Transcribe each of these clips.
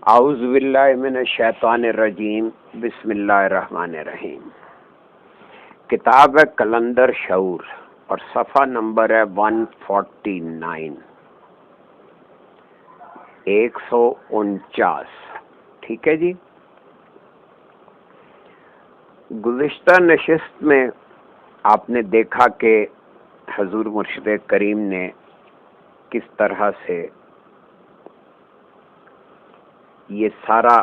اعوذ باللہ من الشیطان الرجیم، بسم اللہ الرحمن الرحیم۔ کتاب ہے کلندر شعور اور صفحہ نمبر ہے 149، 149۔ ٹھیک ہے جی۔ گزشتہ نشست میں آپ نے دیکھا کہ حضور مرشد کریم نے کس طرح سے یہ سارا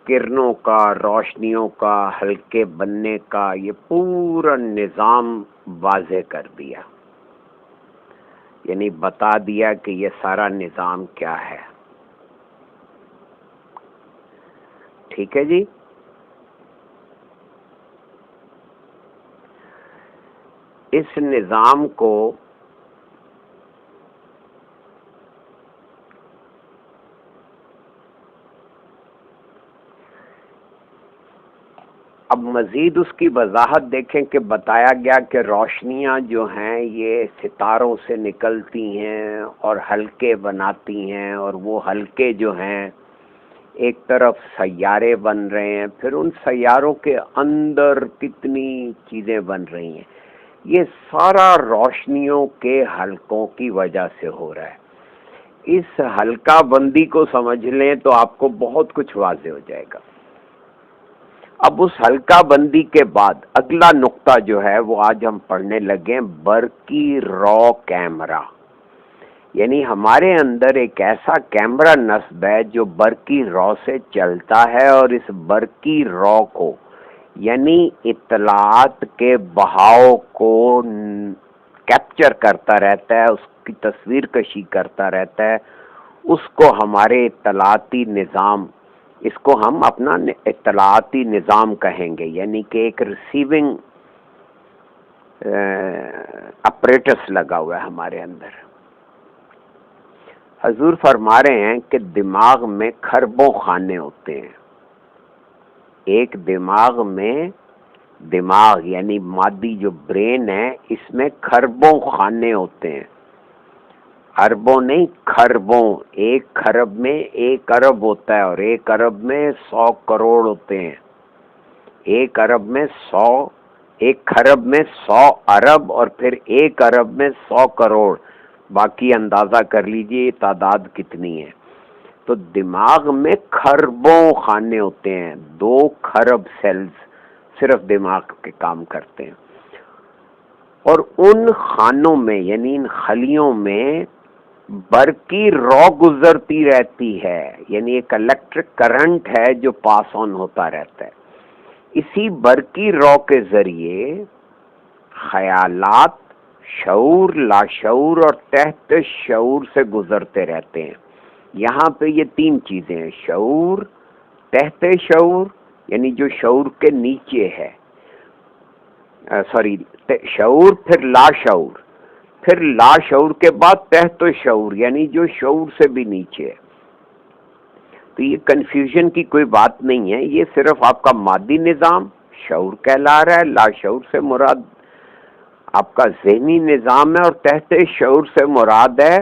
کرنوں کا، روشنیوں کا، ہلکے بننے کا یہ پورا نظام واضح کر دیا، یعنی بتا دیا کہ یہ سارا نظام کیا ہے۔ ٹھیک ہے جی۔ اس نظام کو اب مزید اس کی وضاحت دیکھیں کہ بتایا گیا کہ روشنیاں جو ہیں یہ ستاروں سے نکلتی ہیں اور حلقے بناتی ہیں، اور وہ حلقے جو ہیں ایک طرف سیارے بن رہے ہیں، پھر ان سیاروں کے اندر کتنی چیزیں بن رہی ہیں۔ یہ سارا روشنیوں کے حلقوں کی وجہ سے ہو رہا ہے۔ اس حلقہ بندی کو سمجھ لیں تو آپ کو بہت کچھ واضح ہو جائے گا۔ اب اس حلقہ بندی کے بعد اگلا نقطہ جو ہے وہ آج ہم پڑھنے لگے ہیں، برقی رو کیمرہ، یعنی ہمارے اندر ایک ایسا کیمرہ نصب ہے جو برقی رو سے چلتا ہے، اور اس برقی رو کو یعنی اطلاعات کے بہاؤ کو کیپچر کرتا رہتا ہے، اس کی تصویر کشی کرتا رہتا ہے۔ اس کو ہمارے اطلاعاتی نظام، اس کو ہم اپنا اطلاعاتی نظام کہیں گے، یعنی کہ ایک ریسیونگ اپریٹس لگا ہوا ہے ہمارے اندر۔ حضور فرما رہے ہیں کہ دماغ میں کھربوں خانے ہوتے ہیں۔ ایک دماغ میں، دماغ یعنی مادی جو برین ہے، اس میں کھربوں خانے ہوتے ہیں، اربوں نہیں، کھربوں۔ ایک کھرب میں 1 ارب ہوتا ہے، اور 1 ارب میں 100 کروڑ ہوتے ہیں۔ 1 ارب میں 100، 1 کھرب میں 100 ارب، اور پھر 1 ارب میں 100 کروڑ۔ باقی اندازہ کر لیجئے تعداد کتنی ہے۔ تو دماغ میں کھربوں خانے ہوتے ہیں، 2 کھرب سیلز صرف دماغ کے کام کرتے ہیں، اور ان خانوں میں یعنی ان خلیوں میں برقی رو گزرتی رہتی ہے، یعنی ایک الیکٹرک کرنٹ ہے جو پاس آن ہوتا رہتا ہے۔ اسی برقی رو کے ذریعے خیالات شعور، لاشعور اور تحت شعور سے گزرتے رہتے ہیں۔ یہاں پہ یہ 3 چیزیں ہیں، شعور، تحت شعور یعنی جو شعور کے نیچے ہے، شعور، پھر لاشعور، پھر لاشعور کے بعد تحت شعور یعنی جو شعور سے بھی نیچے ہے۔ تو یہ کنفیوژن کی کوئی بات نہیں ہے، یہ صرف آپ کا مادی نظام شعور کہلا رہا ہے، لاشعور سے مراد آپ کا ذہنی نظام ہے، اور تحت شعور سے مراد ہے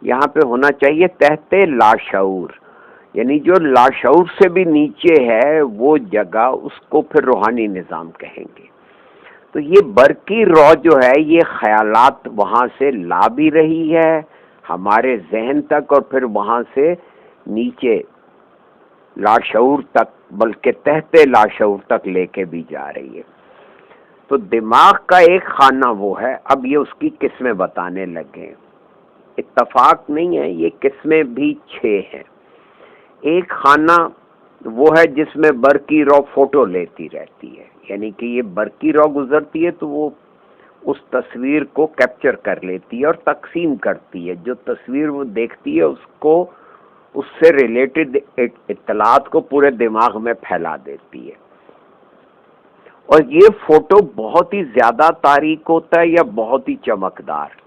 یہاں پہ ہونا چاہیے تحت لاشعور، یعنی جو لاشعور سے بھی نیچے ہے وہ جگہ، اس کو پھر روحانی نظام کہیں گے۔ تو یہ برقی رو جو ہے یہ خیالات وہاں سے لا بھی رہی ہے ہمارے ذہن تک، اور پھر وہاں سے نیچے لاشعور تک، بلکہ تحت لاشعور تک لے کے بھی جا رہی ہے۔ تو دماغ کا ایک خانہ وہ ہے۔ اب یہ اس کی قسمیں بتانے لگے، اتفاق نہیں ہے، یہ قسمیں بھی 6 ہیں۔ ایک خانہ وہ ہے جس میں برقی رو فوٹو لیتی رہتی ہے، یعنی کہ یہ برقی رو گزرتی ہے تو وہ اس تصویر کو کیپچر کر لیتی ہے اور تقسیم کرتی ہے، جو تصویر وہ دیکھتی ہے اس کو، اس سے ریلیٹڈ اطلاعات کو پورے دماغ میں پھیلا دیتی ہے۔ اور یہ فوٹو بہت ہی زیادہ تاریک ہوتا ہے یا بہت ہی چمکدار۔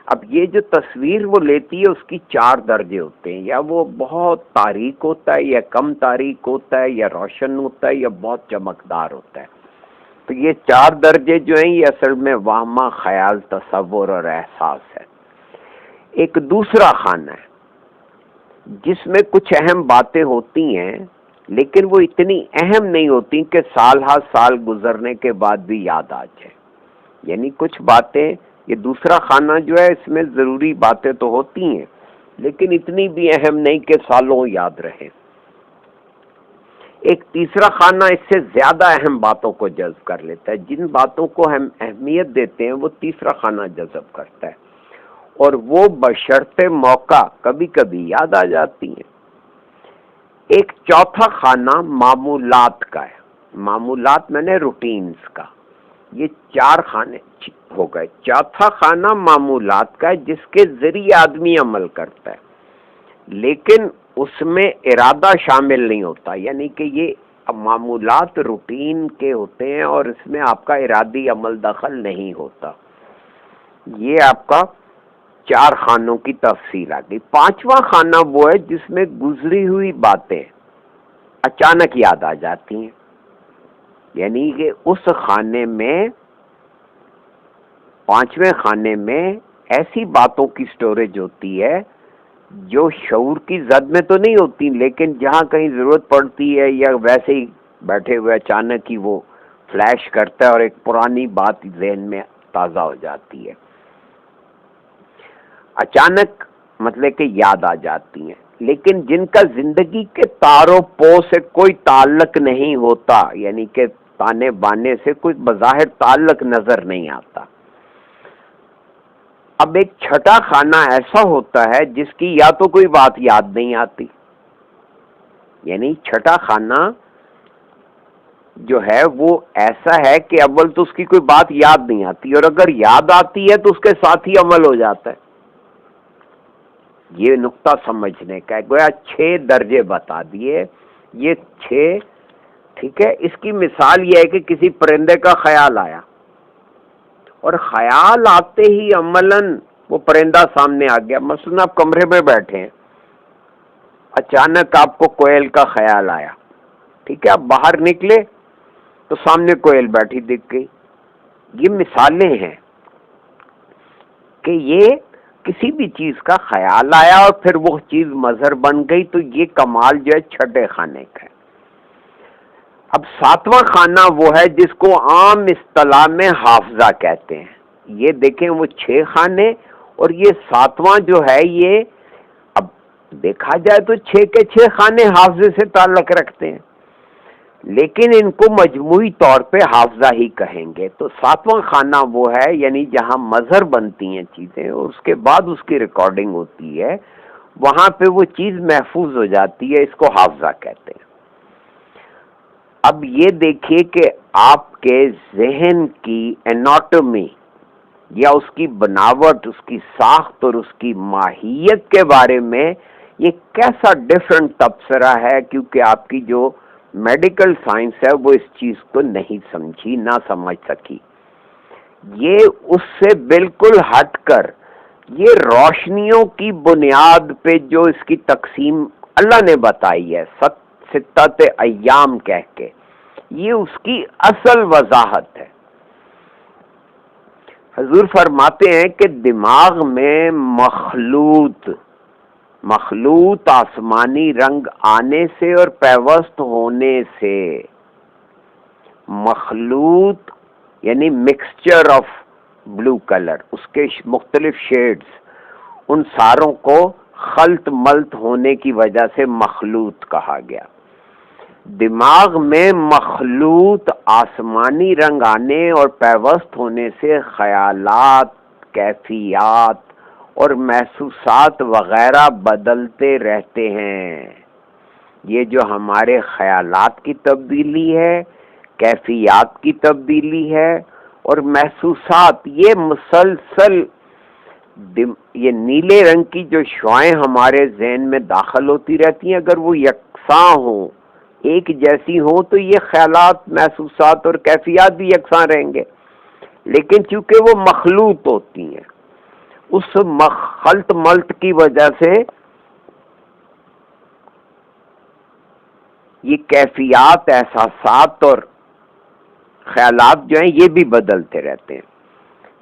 اب یہ جو تصویر وہ لیتی ہے اس کی 4 درجے ہوتے ہیں، یا وہ بہت تاریک ہوتا ہے، یا کم تاریک ہوتا ہے، یا روشن ہوتا ہے، یا بہت چمکدار ہوتا ہے۔ تو یہ 4 درجے جو ہیں یہ اصل میں وہمہ، خیال، تصور اور احساس ہے۔ ایک دوسرا خانہ ہے، جس میں کچھ اہم باتیں ہوتی ہیں لیکن وہ اتنی اہم نہیں ہوتی کہ سال ہر سال گزرنے کے بعد بھی یاد آ جائے. یعنی کچھ باتیں، یہ دوسرا خانہ جو ہے اس میں ضروری باتیں تو ہوتی ہیں لیکن اتنی بھی اہم نہیں کہ سالوں یاد رہے. ایک تیسرا خانہ اس سے زیادہ اہم باتوں کو جذب کر لیتا ہے. جن باتوں کو ہم اہمیت دیتے ہیں وہ تیسرا خانہ جذب کرتا ہے اور وہ بشرط موقع کبھی کبھی یاد آ جاتی ہیں. ایک چوتھا خانہ معمولات کا ہے. معمولات میں نے روٹینز کا. یہ 4 خانے ہو گئے. چوتھا خانہ معمولات کا ہے جس کے ذریعے آدمی عمل کرتا ہے لیکن اس میں ارادہ شامل نہیں ہوتا. یعنی کہ یہ معمولات روٹین کے ہوتے ہیں اور اس میں آپ کا ارادی عمل دخل نہیں ہوتا. یہ آپ کا 4 خانوں کی تفصیل آ گئی. 5واں خانہ وہ ہے جس میں گزری ہوئی باتیں اچانک یاد آ جاتی ہیں. یعنی کہ اس خانے میں 5ویں خانے میں ایسی باتوں کی سٹوریج ہوتی ہے جو شعور کی زد میں تو نہیں ہوتی لیکن جہاں کہیں ضرورت پڑتی ہے یا ویسے ہی بیٹھے ہوئے اچانک ہی وہ فلیش کرتا ہے اور ایک پرانی بات ذہن میں تازہ ہو جاتی ہے. اچانک مطلب کہ یاد آ جاتی ہیں لیکن جن کا زندگی کے تار و پو سے کوئی تعلق نہیں ہوتا. یعنی کہ تانے بانے سے کوئی بظاہر تعلق نظر نہیں آتا. اب ایک چھٹا خانہ ایسا ہوتا ہے جس کی یا تو کوئی بات یاد نہیں آتی. یعنی چھٹا خانہ جو ہے وہ ایسا ہے کہ اول تو اس کی کوئی بات یاد نہیں آتی اور اگر یاد آتی ہے تو اس کے ساتھ ہی عمل ہو جاتا ہے. یہ نقطہ سمجھنے کا ہے. گویا 6 درجے بتا دیے. یہ 6 ٹھیک ہے. اس کی مثال یہ ہے کہ کسی پرندے کا خیال آیا اور خیال آتے ہی عملاً وہ پرندہ سامنے آ گیا. مثلا آپ کمرے میں بیٹھے ہیں، اچانک آپ کو کوئل کا خیال آیا. ٹھیک ہے، آپ باہر نکلے تو سامنے کوئل بیٹھی دکھ گئی. یہ مثالیں ہیں کہ یہ کسی بھی چیز کا خیال آیا اور پھر وہ چیز مظہر بن گئی. تو یہ کمال جو ہے چھٹے خانے کا ہے. اب 7واں خانہ وہ ہے جس کو عام اصطلاح میں حافظہ کہتے ہیں. یہ دیکھیں وہ 6 خانے اور یہ 7واں جو ہے یہ اب دیکھا جائے تو 6 کے 6 خانے حافظے سے تعلق رکھتے ہیں لیکن ان کو مجموعی طور پہ حافظہ ہی کہیں گے. تو 7واں خانہ وہ ہے یعنی جہاں مظہر بنتی ہیں چیزیں اور اس کے بعد اس کی ریکارڈنگ ہوتی ہے، وہاں پہ وہ چیز محفوظ ہو جاتی ہے. اس کو حافظہ کہتے ہیں. اب یہ دیکھیے کہ آپ کے ذہن کی اناٹومی یا اس کی بناوٹ، اس کی ساخت اور اس کی ماہیت کے بارے میں یہ کیسا ڈیفرنٹ تبصرہ ہے، کیونکہ آپ کی جو میڈیکل سائنس ہے وہ اس چیز کو نہیں سمجھی، نہ سمجھ سکی. یہ اس سے بالکل ہٹ کر یہ روشنیوں کی بنیاد پہ جو اس کی تقسیم اللہ نے بتائی ہے 7 ایام کہہ کے، یہ اس کی اصل وضاحت ہے. حضور فرماتے ہیں کہ دماغ میں مخلوط آسمانی رنگ آنے سے اور پیوست ہونے سے، مخلوط یعنی مکسچر آف بلو کلر، اس کے مختلف شیڈز، ان ساروں کو خلط ملط ہونے کی وجہ سے مخلوط کہا گیا. دماغ میں مخلوط آسمانی رنگ آنے اور پیوست ہونے سے خیالات، کیفیات اور محسوسات وغیرہ بدلتے رہتے ہیں. یہ جو ہمارے خیالات کی تبدیلی ہے، کیفیات کی تبدیلی ہے اور محسوسات، یہ مسلسل یہ نیلے رنگ کی جو شعاعیں ہمارے ذہن میں داخل ہوتی رہتی ہیں، اگر وہ یکساں ہوں، ایک جیسی ہوں، تو یہ خیالات، محسوسات اور کیفیات بھی یکساں رہیں گے. لیکن چونکہ وہ مخلوط ہوتی ہیں، اس خلط ملط کی وجہ سے یہ کیفیات، احساسات اور خیالات جو ہیں یہ بھی بدلتے رہتے ہیں.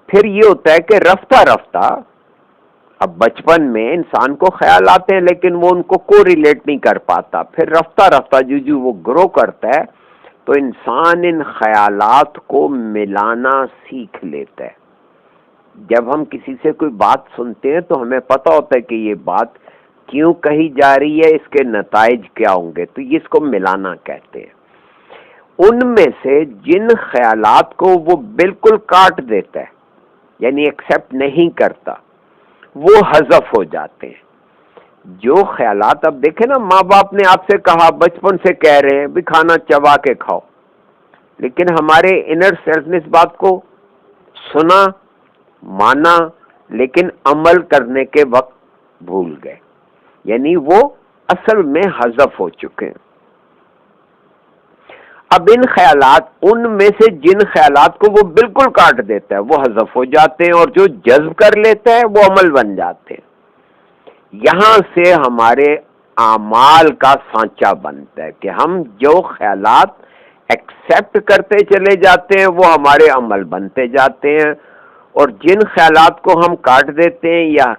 پھر یہ ہوتا ہے کہ رفتہ رفتہ اب بچپن میں انسان کو خیال آتے ہیں لیکن وہ ان کو کوریلیٹ نہیں کر پاتا. پھر رفتہ رفتہ جو وہ گرو کرتا ہے تو انسان ان خیالات کو ملانا سیکھ لیتا ہے. جب ہم کسی سے کوئی بات سنتے ہیں تو ہمیں پتہ ہوتا ہے کہ یہ بات کیوں کہی جا رہی ہے, اس کے نتائج کیا ہوں گے, تو اس کو ملانا کہتے ہیں. ان میں سے جن خیالات کو وہ بالکل کاٹ دیتا ہے یعنی ایکسیپٹ نہیں کرتا وہ حذف ہو جاتے ہیں. جو خیالات, اب دیکھیں نا, ماں باپ نے آپ سے کہا, بچپن سے کہہ رہے ہیں بھی کھانا چبا کے کھاؤ, لیکن ہمارے انر سیلف نے اس بات کو سنا, مانا, لیکن عمل کرنے کے وقت بھول گئے, یعنی وہ اصل میں حذف ہو چکے ہیں. اب ان خیالات, ان میں سے جن خیالات کو وہ بالکل کاٹ دیتا ہے وہ حذف ہو جاتے ہیں, اور جو جذب کر لیتا ہے وہ عمل بن جاتے ہیں. یہاں سے ہمارے اعمال کا سانچہ بنتا ہے کہ ہم جو خیالات ایکسیپٹ کرتے چلے جاتے ہیں وہ ہمارے عمل بنتے جاتے ہیں, اور جن خیالات کو ہم کاٹ دیتے ہیں یا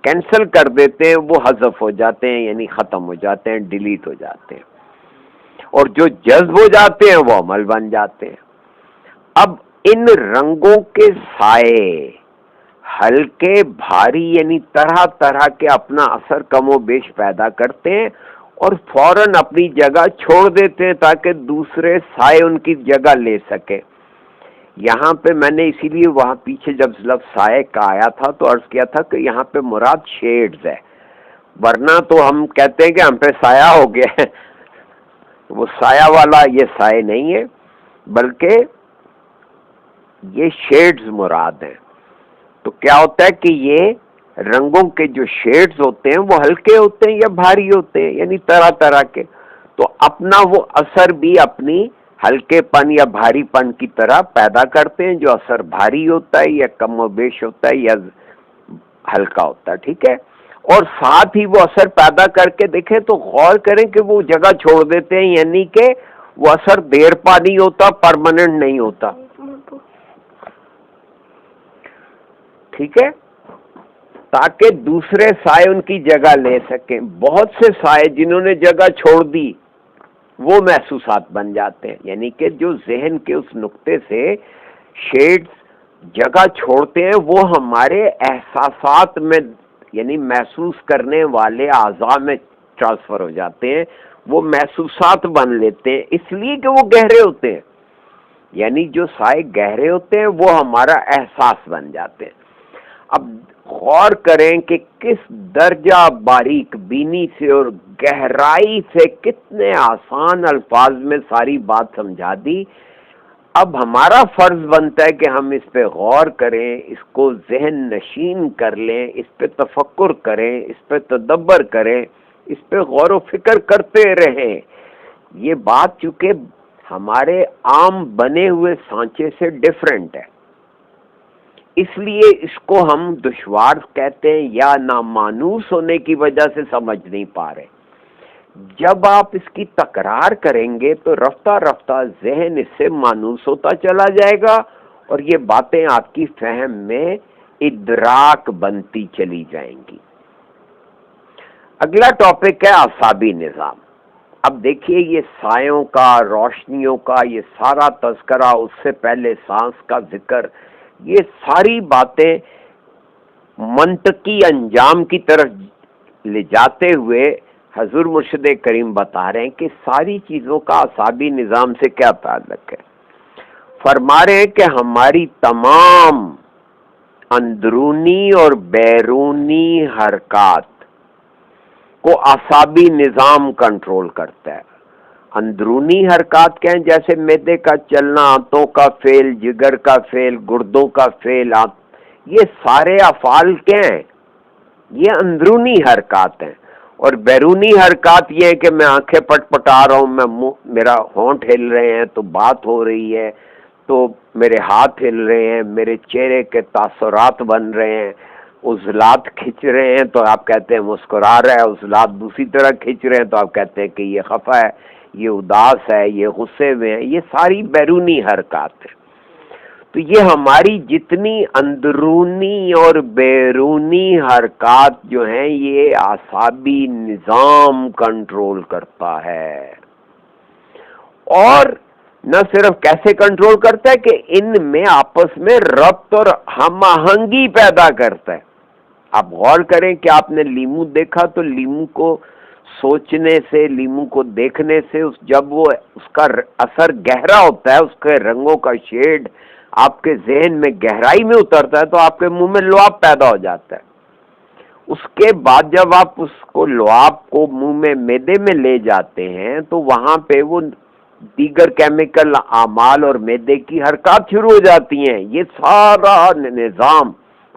کینسل کر دیتے ہیں وہ حذف ہو جاتے ہیں, یعنی ختم ہو جاتے ہیں, ڈیلیٹ ہو جاتے ہیں, اور جو جذب ہو جاتے ہیں وہ عمل بن جاتے ہیں. اب ان رنگوں کے سائے ہلکے بھاری یعنی طرح طرح کے اپنا اثر کم و بیش پیدا کرتے ہیں اور فوراً اپنی جگہ چھوڑ دیتے ہیں تاکہ دوسرے سائے ان کی جگہ لے سکے. یہاں پہ میں نے اسی لیے وہاں پیچھے جب لفظ سائے کا آیا تھا تو عرض کیا تھا کہ یہاں پہ مراد شیڈز ہے, ورنہ تو ہم کہتے ہیں کہ ہم پہ سایہ ہو گیا ہے. وہ سایہ والا یہ سائے نہیں ہے بلکہ یہ شیڈز مراد ہیں. تو کیا ہوتا ہے کہ یہ رنگوں کے جو شیڈز ہوتے ہیں وہ ہلکے ہوتے ہیں یا بھاری ہوتے ہیں, یعنی طرح طرح کے, تو اپنا وہ اثر بھی اپنی ہلکے پن یا بھاری پن کی طرح پیدا کرتے ہیں, جو اثر بھاری ہوتا ہے یا کم و بیش ہوتا ہے یا ہلکا ہوتا ہے. ٹھیک ہے, اور ساتھ ہی وہ اثر پیدا کر کے دیکھیں تو غور کریں کہ وہ جگہ چھوڑ دیتے ہیں, یعنی کہ وہ اثر دیر پا نہیں ہوتا, پرماننٹ نہیں ہوتا. ٹھیک ہے, تاکہ دوسرے سائے ان کی جگہ لے سکیں. بہت سے سائے جنہوں نے جگہ چھوڑ دی وہ محسوسات بن جاتے ہیں, یعنی کہ جو ذہن کے اس نقطے سے شیڈز جگہ چھوڑتے ہیں وہ ہمارے احساسات میں یعنی محسوس کرنے والے اعضاء میں ٹرانسفر ہو جاتے ہیں, وہ محسوسات بن لیتے ہیں, اس لیے کہ وہ گہرے ہوتے ہیں. یعنی جو سائے گہرے ہوتے ہیں وہ ہمارا احساس بن جاتے ہیں. اب غور کریں کہ کس درجہ باریک بینی سے اور گہرائی سے کتنے آسان الفاظ میں ساری بات سمجھا دی. اب ہمارا فرض بنتا ہے کہ ہم اس پہ غور کریں, اس کو ذہن نشین کر لیں, اس پہ تفکر کریں, اس پہ تدبر کریں, اس پہ غور و فکر کرتے رہیں. یہ بات چونکہ ہمارے عام بنے ہوئے سانچے سے ڈیفرنٹ ہے, اس لیے اس کو ہم دشوار کہتے ہیں یا نامانوس ہونے کی وجہ سے سمجھ نہیں پا رہے. جب آپ اس کی تکرار کریں گے تو رفتہ رفتہ ذہن اس سے مانوس ہوتا چلا جائے گا اور یہ باتیں آپ کی فہم میں ادراک بنتی چلی جائیں گی. اگلا ٹاپک ہے اعصابی نظام. اب دیکھیے یہ سایوں کا, روشنیوں کا یہ سارا تذکرہ, اس سے پہلے سانس کا ذکر, یہ ساری باتیں منطقی انجام کی طرف لے جاتے ہوئے حضور مرشد کریم بتا رہے ہیں کہ ساری چیزوں کا اعصابی نظام سے کیا تعلق ہے. فرما رہے ہیں کہ ہماری تمام اندرونی اور بیرونی حرکات کو اعصابی نظام کنٹرول کرتا ہے. اندرونی حرکات کیا ہیں, جیسے معدے کا چلنا, آنتوں کا فعل, جگر کا فعل, گردوں کا فعل, یہ سارے افعال کیا ہیں, یہ اندرونی حرکات ہیں. اور بیرونی حرکات یہ ہے کہ میں آنکھیں پٹ پٹا رہا ہوں, میں میرا ہونٹ ہل رہے ہیں تو بات ہو رہی ہے, تو میرے ہاتھ ہل رہے ہیں, میرے چہرے کے تاثرات بن رہے ہیں, عضلات کھنچ رہے ہیں تو آپ کہتے ہیں مسکرا رہا ہے, عضلات دوسری طرح کھنچ رہے ہیں تو آپ کہتے ہیں کہ یہ خفا ہے, یہ اداس ہے, یہ غصے میں ہے. یہ ساری بیرونی حرکات ہیں. تو یہ ہماری جتنی اندرونی اور بیرونی حرکات جو ہیں یہ اعصابی نظام کنٹرول کرتا ہے. اور نہ صرف کیسے کنٹرول کرتا ہے کہ ان میں آپس میں ربط اور ہم آہنگی پیدا کرتا ہے. آپ غور کریں کہ آپ نے لیمو دیکھا تو لیمو کو سوچنے سے، لیمو کو دیکھنے سے جب وہ اس کا اثر گہرا ہوتا ہے، اس کے رنگوں کا شیڈ آپ کے ذہن میں گہرائی میں اترتا ہے تو آپ کے منہ میں لعاب پیدا ہو جاتا ہے. اس کے بعد جب آپ اس کو لعاب کو منہ میں معدے میں لے جاتے ہیں تو وہاں پہ وہ دیگر کیمیکل اعمال اور معدے کی حرکات شروع ہو جاتی ہیں. یہ سارا نظام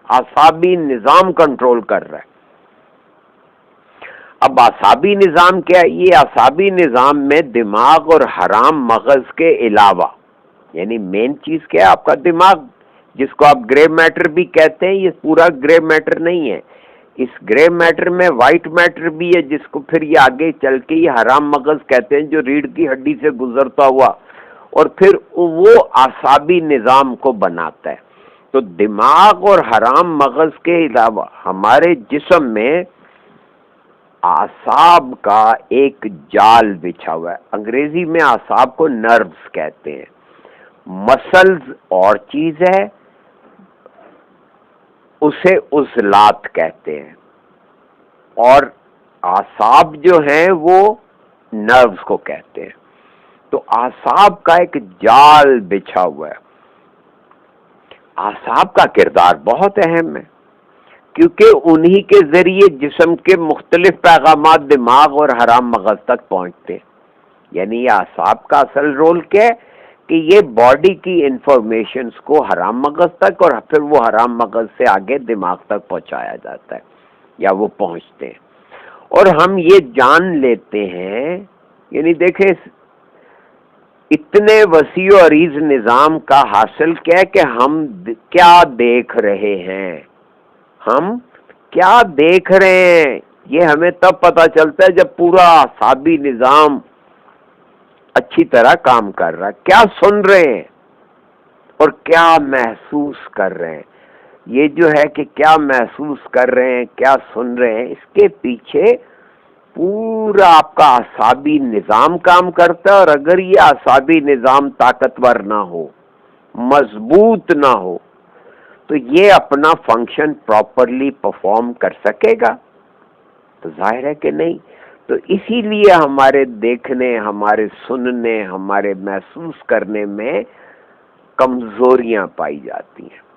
اعصابی نظام کنٹرول کر رہا ہے. اب اعصابی نظام کیا ہے؟ یہ اعصابی نظام میں دماغ اور حرام مغز کے علاوہ، یعنی مین چیز کیا ہے؟ آپ کا دماغ، جس کو آپ گرے میٹر بھی کہتے ہیں. یہ پورا گرے میٹر نہیں ہے، اس گرے میٹر میں وائٹ میٹر بھی ہے، جس کو پھر یہ آگے چل کے یہ حرام مغز کہتے ہیں، جو ریڑھ کی ہڈی سے گزرتا ہوا اور پھر وہ اعصابی نظام کو بناتا ہے. تو دماغ اور حرام مغز کے علاوہ ہمارے جسم میں اعصاب کا ایک جال بچھا ہوا ہے. انگریزی میں اعصاب کو نروز کہتے ہیں. مسلز اور چیز ہے، اسے عضلات کہتے ہیں، اور اعصاب جو ہیں وہ نروز کو کہتے ہیں. تو اعصاب کا ایک جال بچھا ہوا ہے. اعصاب کا کردار بہت اہم ہے کیونکہ انہی کے ذریعے جسم کے مختلف پیغامات دماغ اور حرام مغز تک پہنچتے ہیں. یعنی یہ اعصاب کا اصل رول کیا ہے کہ یہ باڈی کی انفارمیشنز کو حرام مغز تک اور پھر وہ حرام مغز سے آگے دماغ تک پہنچایا جاتا ہے یا وہ پہنچتے ہیں. اور ہم یہ جان لیتے ہیں، یعنی دیکھیں اتنے وسیع و عریض نظام کا حاصل کیا ہے کہ ہم کیا دیکھ رہے ہیں، ہم کیا دیکھ رہے ہیں یہ ہمیں تب پتہ چلتا ہے جب پورا اعصابی نظام اچھی طرح کام کر رہا ہے. کیا سن رہے ہیں اور کیا محسوس کر رہے ہیں. یہ جو ہے کہ کیا محسوس کر رہے ہیں، کیا سن رہے ہیں، اس کے پیچھے پورا آپ کا اعصابی نظام کام کرتا ہے. اور اگر یہ اعصابی نظام طاقتور نہ ہو، مضبوط نہ ہو، تو یہ اپنا فنکشن پراپرلی پرفارم کر سکے گا؟ تو ظاہر ہے کہ نہیں. تو اسی لیے ہمارے دیکھنے، ہمارے سننے، ہمارے محسوس کرنے میں کمزوریاں پائی جاتی ہیں.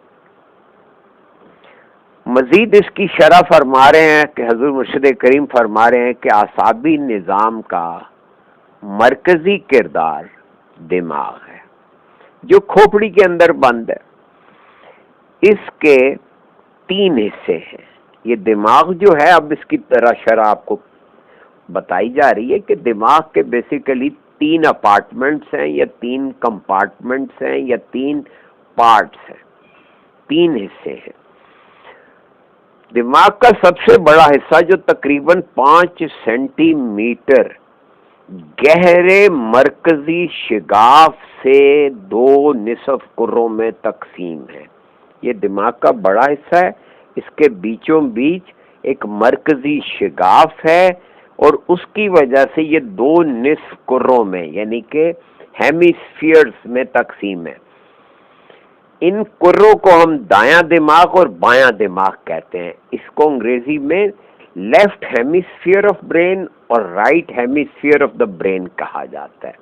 مزید اس کی شرح فرما رہے ہیں کہ حضور مرشد کریم فرما رہے ہیں کہ اعصابی نظام کا مرکزی کردار دماغ ہے جو کھوپڑی کے اندر بند ہے. اس کے 3 حصے ہیں. یہ دماغ جو ہے، اب اس کی طرح شرح آپ کو بتائی جا رہی ہے کہ دماغ کے بیسیکلی 3 اپارٹمنٹس ہیں یا 3 کمپارٹمنٹس ہیں یا 3 پارٹس ہیں، 3 حصے ہیں. دماغ کا سب سے بڑا حصہ جو تقریباً 5 سینٹی میٹر گہرے مرکزی شگاف سے 2 نصف کروں میں تقسیم ہے. یہ دماغ کا بڑا حصہ ہے. اس کے بیچوں بیچ ایک مرکزی شگاف ہے اور اس کی وجہ سے یہ 2 نصف کروں میں یعنی کہ ہیمیسفیئرز میں تقسیم ہے. ان کروں کو ہم دایاں دماغ اور بایاں دماغ کہتے ہیں. اس کو انگریزی میں لیفٹ ہیمیسفیئر آف برین اور right hemisphere of the brain کہا جاتا ہے.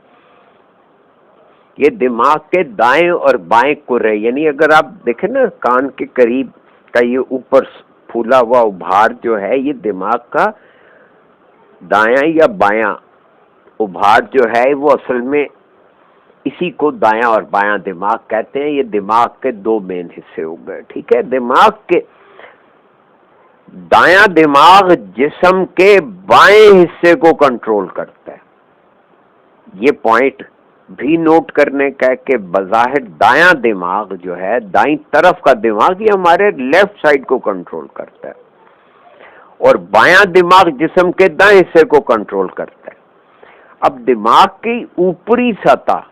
یہ دماغ کے دائیں اور بائیں کرے، یعنی اگر آپ دیکھیں نا کان کے قریب کا یہ اوپر پھولا ہوا ابھار جو ہے، یہ دماغ کا دایاں یا بایاں ابھار جو ہے وہ اصل میں اسی کو دایاں اور بایاں دماغ کہتے ہیں. یہ دماغ کے 2 مین حصے ہو گئے. ٹھیک ہے. دماغ کے دایاں دماغ جسم کے بائیں حصے کو کنٹرول کرتا ہے. یہ پوائنٹ بھی نوٹ کرنے کا ہے کہ بظاہر دایاں دماغ جو ہے، دائیں طرف کا دماغ، یہ ہمارے لیفٹ سائڈ کو کنٹرول کرتا ہے اور بایاں دماغ جسم کے دائیں حصے کو کنٹرول کرتا ہے. اب دماغ کی اوپری سطح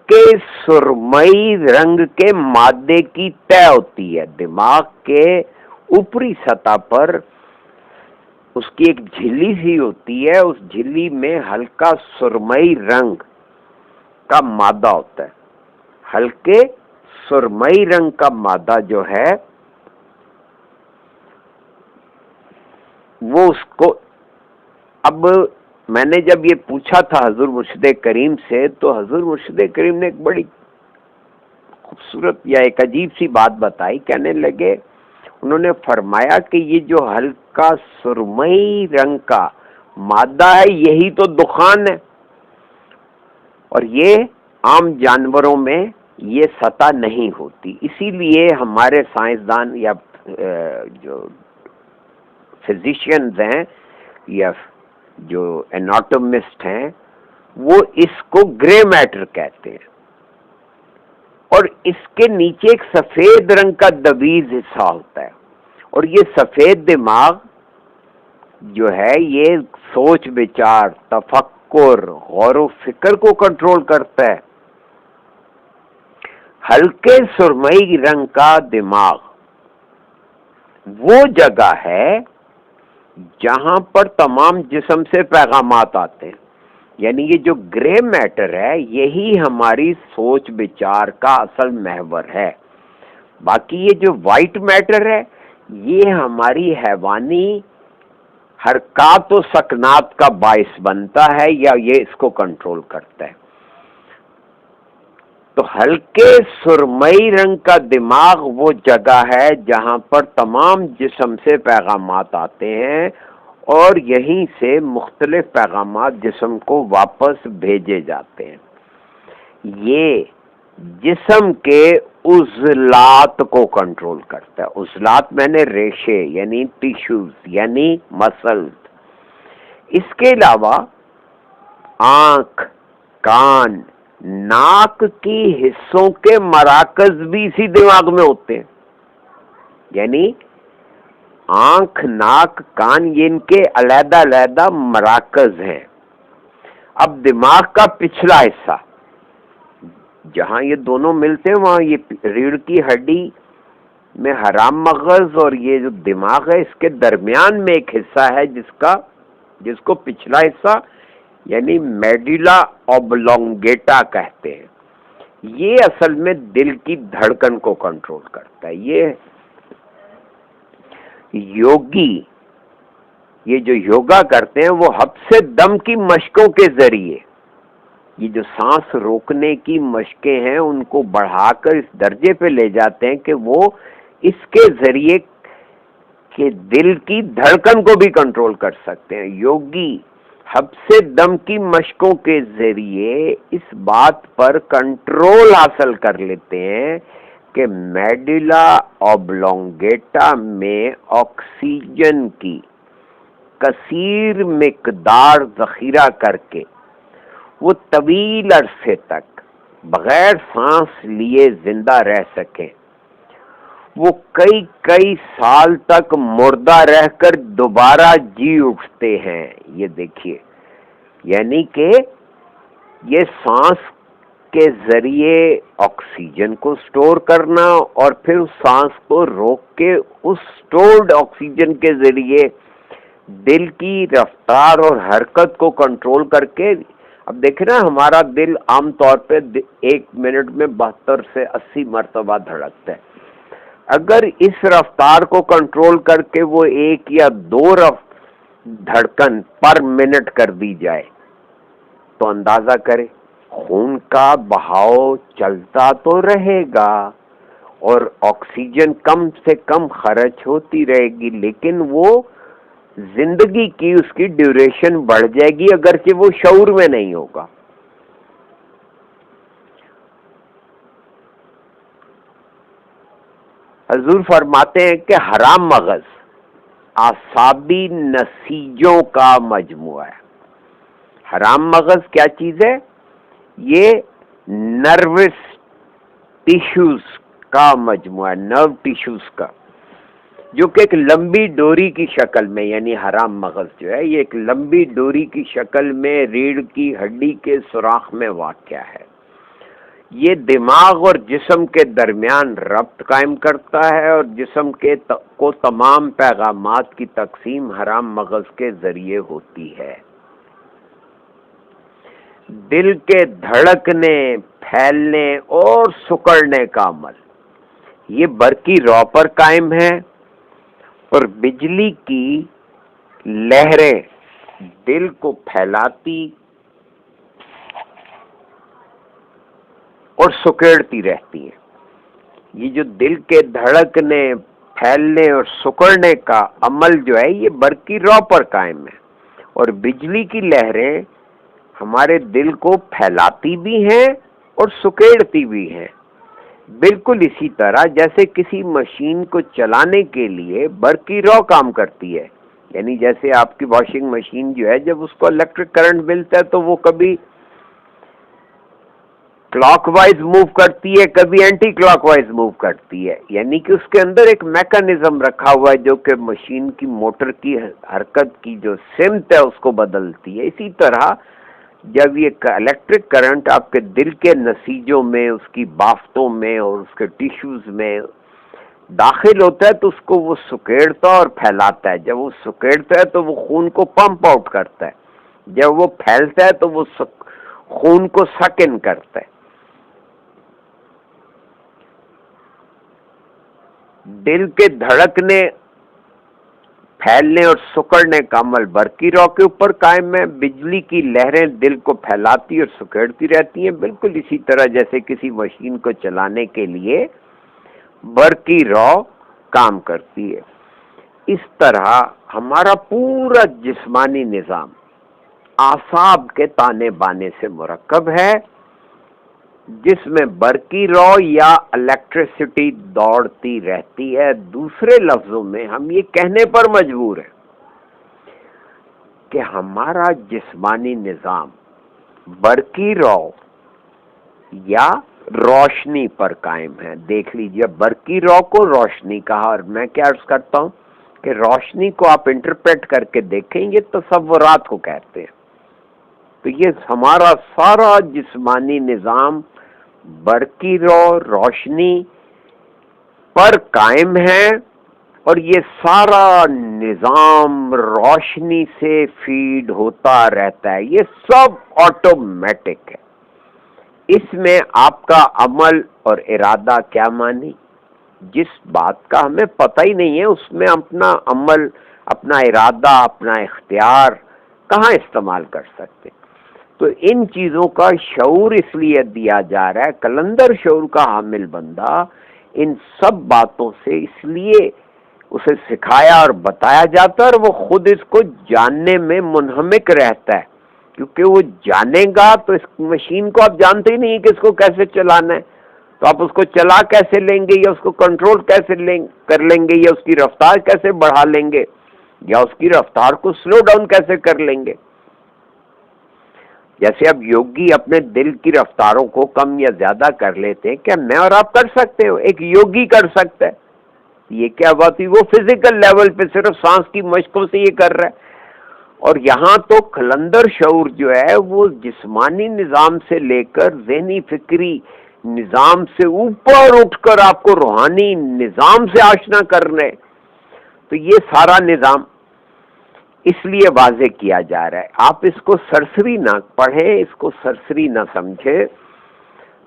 ہلکے سرمئی رنگ کے مادے کی طے ہوتی ہے. دماغ کے اوپری سطح پر اس کی ایک جھلی سی ہوتی ہے، اس جھلی میں ہلکا سرمئی رنگ کا مادہ ہوتا ہے. ہلکے سرمئی رنگ کا مادہ جو ہے وہ اس کو، اب میں نے جب یہ پوچھا تھا حضور مرشد کریم سے، تو حضور مرشد کریم نے ایک بڑی خوبصورت یا ایک عجیب سی بات بتائی. کہنے لگے، انہوں نے فرمایا کہ یہ جو ہلکا سرمئی رنگ کا مادہ ہے یہی تو دخان ہے، اور یہ عام جانوروں میں یہ سطح نہیں ہوتی. اسی لیے ہمارے سائنسدان یا جو فزیشینز ہیں یا جو اناٹومسٹ ہیں وہ اس کو گرے میٹر کہتے ہیں، اور اس کے نیچے ایک سفید رنگ کا دبیز حصہ ہوتا ہے، اور یہ سفید دماغ جو ہے یہ سوچ بچار، تفکر، غور و فکر کو کنٹرول کرتا ہے. ہلکے سرمئی رنگ کا دماغ وہ جگہ ہے جہاں پر تمام جسم سے پیغامات آتے ہیں. یعنی یہ جو گرے میٹر ہے یہی ہماری سوچ بچار کا اصل محور ہے. باقی یہ جو وائٹ میٹر ہے یہ ہماری حیوانی حرکات و سکنات کا باعث بنتا ہے یا یہ اس کو کنٹرول کرتا ہے. تو ہلکے سرمئی رنگ کا دماغ وہ جگہ ہے جہاں پر تمام جسم سے پیغامات آتے ہیں، اور یہیں سے مختلف پیغامات جسم کو واپس بھیجے جاتے ہیں. یہ جسم کے عضلات کو کنٹرول کرتا ہے. عضلات میں نے ریشے یعنی ٹیشوز یعنی مسلز. اس کے علاوہ آنکھ، کان، ناک کی حصوں کے مراکز بھی اسی دماغ میں ہوتے ہیں. یعنی آنکھ، ناک، کان یہ ان کے علیحدہ علیحدہ مراکز ہیں. اب دماغ کا پچھلا حصہ جہاں یہ دونوں ملتے ہیں وہاں یہ ریڑھ کی ہڈی میں حرام مغز اور یہ جو دماغ ہے اس کے درمیان میں ایک حصہ ہے جس کو پچھلا حصہ یعنی میڈولا اوبلونگیٹا کہتے ہیں. یہ اصل میں دل کی دھڑکن کو کنٹرول کرتا ہے. یہ یوگی یہ جو یوگا کرتے ہیں وہ حبس دم کی مشقوں کے ذریعے یہ جو سانس روکنے کی مشقیں ہیں ان کو بڑھا کر اس درجے پہ لے جاتے ہیں کہ وہ اس کے ذریعے کہ دل کی دھڑکن کو بھی کنٹرول کر سکتے ہیں. یوگی حبس دم کی مشقوں کے ذریعے اس بات پر کنٹرول حاصل کر لیتے ہیں کہ میڈولا اوبلونگیٹا میں آکسیجن کی کثیر مقدار ذخیرہ کر کے وہ طویل عرصے تک بغیر سانس لیے زندہ رہ سکیں. وہ کئی سال تک مردہ رہ کر دوبارہ جی اٹھتے ہیں. یہ دیکھیے یعنی کہ یہ سانس کے ذریعے آکسیجن کو سٹور کرنا اور پھر اس سانس کو روک کے اس سٹورڈ آکسیجن کے ذریعے دل کی رفتار اور حرکت کو کنٹرول کر کے. اب دیکھیں نا ہمارا دل عام طور پہ 1 منٹ میں 72 سے 80 مرتبہ دھڑکتا ہے. اگر اس رفتار کو کنٹرول کر کے وہ 1 یا 2 دھڑکن پر منٹ کر دی جائے تو اندازہ کریں خون کا بہاؤ چلتا تو رہے گا اور آکسیجن کم سے کم خرچ ہوتی رہے گی، لیکن وہ زندگی کی اس کی ڈیوریشن بڑھ جائے گی اگرچہ وہ شعور میں نہیں ہوگا. حضور فرماتے ہیں کہ حرام مغز اعصابی نسیجوں کا مجموعہ ہے. حرام مغز کیا چیز ہے؟ یہ نروس ٹیشوز کا مجموعہ ہے، نرو ٹیشوز کا، جو کہ ایک لمبی ڈوری کی شکل میں یعنی حرام مغز جو ہے یہ ایک لمبی ڈوری کی شکل میں ریڑھ کی ہڈی کے سوراخ میں واقع ہے. یہ دماغ اور جسم کے درمیان ربط قائم کرتا ہے اور جسم کو تمام پیغامات کی تقسیم حرام مغز کے ذریعے ہوتی ہے۔ دل کے دھڑکنے، پھیلنے اور سکڑنے کا عمل یہ برقی رو پر قائم ہے، اور بجلی کی لہریں دل کو پھیلاتی اور سکیڑتی رہتی ہیں۔ یہ جو دل کے دھڑکنے، پھیلنے اور سکڑنے کا عمل جو ہے یہ برقی رو پر قائم ہے، اور بجلی کی لہریں ہمارے دل کو پھیلاتی بھی ہیں اور سکیڑتی بھی ہیں۔ بالکل اسی طرح جیسے کسی مشین کو چلانے کے لیے برقی رو کام کرتی ہے، یعنی جیسے آپ کی واشنگ مشین جو ہے جب اس کو الیکٹرک کرنٹ ملتا ہے تو وہ کبھی کلاک وائز موو کرتی ہے، کبھی اینٹی کلاک وائز موو کرتی ہے، یعنی کہ اس کے اندر ایک میکانزم رکھا ہوا ہے جو کہ مشین کی موٹر کی حرکت کی جو سمت ہے اس کو بدلتی ہے۔ اسی طرح جب یہ الیکٹرک کرنٹ آپ کے دل کے نسیجوں میں، اس کی بافتوں میں اور اس کے ٹیشوز میں داخل ہوتا ہے تو اس کو وہ سکیڑتا اور پھیلاتا ہے۔ جب وہ سکیڑتا ہے تو وہ خون کو پمپ آؤٹ کرتا ہے، جب وہ پھیلتا ہے تو وہ خون کو سک ان کرتا ہے۔ دل کے دھڑکنے، پھیلنے اور سکڑنے کا عمل برقی رو کے اوپر قائم ہے۔ بجلی کی لہریں دل کو پھیلاتی اور سکیڑتی رہتی ہیں، بالکل اسی طرح جیسے کسی مشین کو چلانے کے لیے برقی رو کام کرتی ہے۔ اس طرح ہمارا پورا جسمانی نظام اعصاب کے تانے بانے سے مرکب ہے، جس میں برقی رو یا الیکٹریسٹی دوڑتی رہتی ہے۔ دوسرے لفظوں میں ہم یہ کہنے پر مجبور ہیں کہ ہمارا جسمانی نظام برقی رو یا روشنی پر قائم ہے۔ دیکھ لیجئے، برقی رو کو روشنی کہا، اور میں کیا عرض کرتا ہوں کہ روشنی کو آپ انٹرپریٹ کر کے دیکھیں، یہ تصورات کو کہتے ہیں۔ تو یہ ہمارا سارا جسمانی نظام برقی روشنی پر قائم ہے، اور یہ سارا نظام روشنی سے فیڈ ہوتا رہتا ہے۔ یہ سب آٹومیٹک ہے۔ اس میں آپ کا عمل اور ارادہ کیا مانی؟ جس بات کا ہمیں پتہ ہی نہیں ہے اس میں اپنا عمل، اپنا ارادہ، اپنا اختیار کہاں استعمال کر سکتے؟ تو ان چیزوں کا شعور اس لیے دیا جا رہا ہے، کلندر شعور کا حامل بندہ ان سب باتوں سے اس لیے اسے سکھایا اور بتایا جاتا ہے، اور وہ خود اس کو جاننے میں منہمک رہتا ہے، کیونکہ وہ جانے گا تو اس مشین کو آپ جانتے ہی نہیں کہ اس کو کیسے چلانا ہے، تو آپ اس کو چلا کیسے لیں گے، یا اس کو کنٹرول کیسے کر لیں گے، یا اس کی رفتار کیسے بڑھا لیں گے، یا اس کی رفتار کو سلو ڈاؤن کیسے کر لیں گے۔ جیسے اب یوگی اپنے دل کی رفتاروں کو کم یا زیادہ کر لیتے ہیں، کیا میں اور آپ کر سکتے ہو؟ ایک یوگی کر سکتا ہے؟ یہ کیا بات ہوئی؟ وہ فزیکل لیول پہ صرف سانس کی مشقوں سے یہ کر رہا ہے۔ اور یہاں تو کلندر شعور جو ہے وہ جسمانی نظام سے لے کر ذہنی فکری نظام سے اوپر اٹھ کر آپ کو روحانی نظام سے آشنا کر رہے۔ تو یہ سارا نظام اس لیے واضح کیا جا رہا ہے۔ آپ اس کو سرسری نہ پڑھیں، اس کو سرسری نہ سمجھیں۔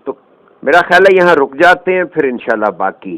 تو میرا خیال ہے یہاں رک جاتے ہیں، پھر انشاءاللہ باقی